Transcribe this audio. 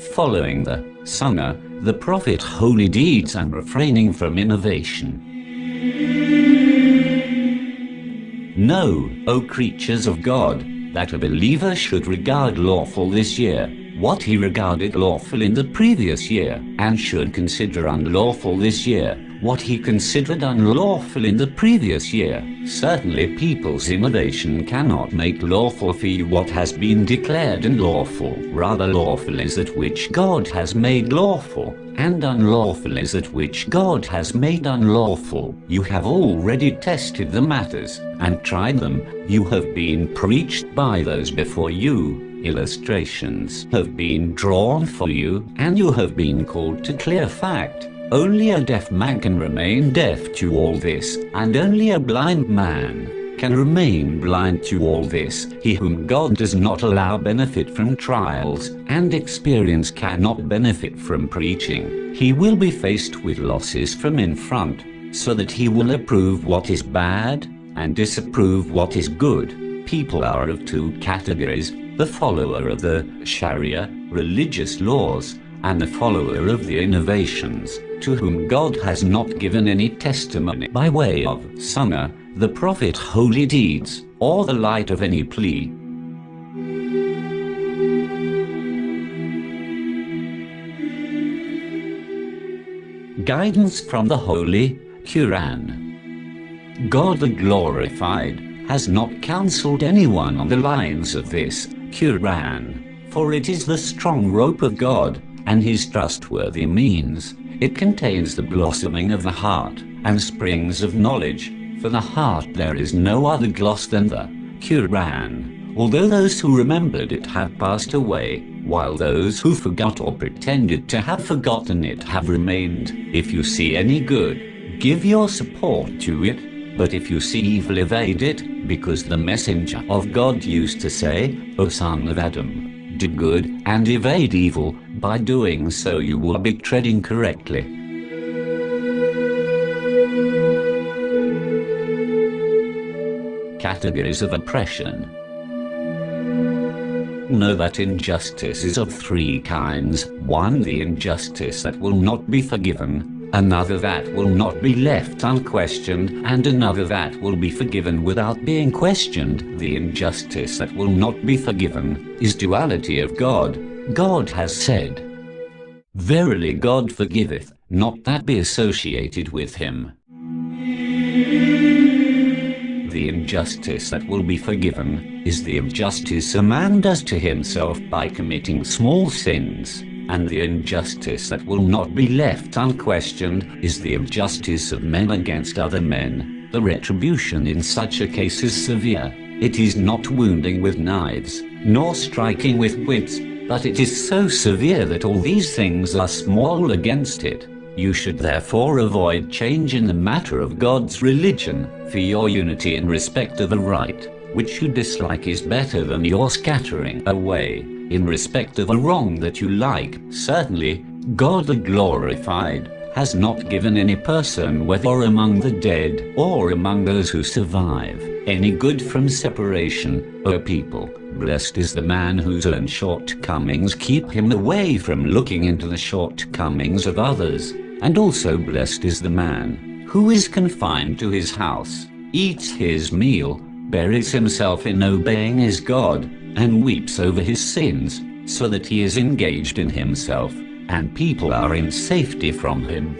following the Sunnah, the Prophet, holy deeds, and refraining from innovation. Know, O creatures of God, that a believer should regard lawful this year what he regarded lawful in the previous year, and should consider unlawful this year what he considered unlawful in the previous year. Certainly people's innovation cannot make lawful for you what has been declared unlawful. Rather, lawful is that which God has made lawful, and unlawful is that which God has made unlawful. You have already tested the matters, and tried them. You have been preached by those before you. Illustrations have been drawn for you, and you have been called to clear fact. Only a deaf man can remain deaf to all this, and only a blind man can remain blind to all this. He whom God does not allow benefit from trials and experience cannot benefit from preaching. He will be faced with losses from in front, so that he will approve what is bad and disapprove what is good. People are of two categories: the follower of the Sharia, religious laws, and the follower of the innovations, to whom God has not given any testimony by way of Sunnah, the Prophet, holy deeds, or the light of any plea. Guidance from the Holy Quran. God the Glorified has not counseled anyone on the lines of this Quran, for it is the strong rope of God, and his trustworthy means. It contains the blossoming of the heart, and springs of knowledge. For the heart there is no other gloss than the Quran, although those who remembered it have passed away, while those who forgot or pretended to have forgotten it have remained. If you see any good, give your support to it, but if you see evil, evade it, because the Messenger of God used to say, O son of Adam, do good and evade evil. By doing so you will be treading correctly. Categories of oppression. Know that injustice is of three kinds. One, the injustice that will not be forgiven, another that will not be left unquestioned, and another that will be forgiven without being questioned. The injustice that will not be forgiven is duality of God. God has said, Verily God forgiveth, not that be associated with him. The injustice that will be forgiven is the injustice a man does to himself by committing small sins, and the injustice that will not be left unquestioned is the injustice of men against other men. The retribution in such a case is severe. It is not wounding with knives, nor striking with whips, but it is so severe that all these things are small against it. You should therefore avoid change in the matter of God's religion, for your unity in respect of the right, which you dislike, is better than your scattering away in respect of a wrong that you like. Certainly, God the Glorified has not given any person, whether among the dead or among those who survive, any good from separation. O people, blessed is the man whose own shortcomings keep him away from looking into the shortcomings of others, and also blessed is the man who is confined to his house, eats his meal, buries himself in obeying his God, and weeps over his sins, so that he is engaged in himself, and people are in safety from him.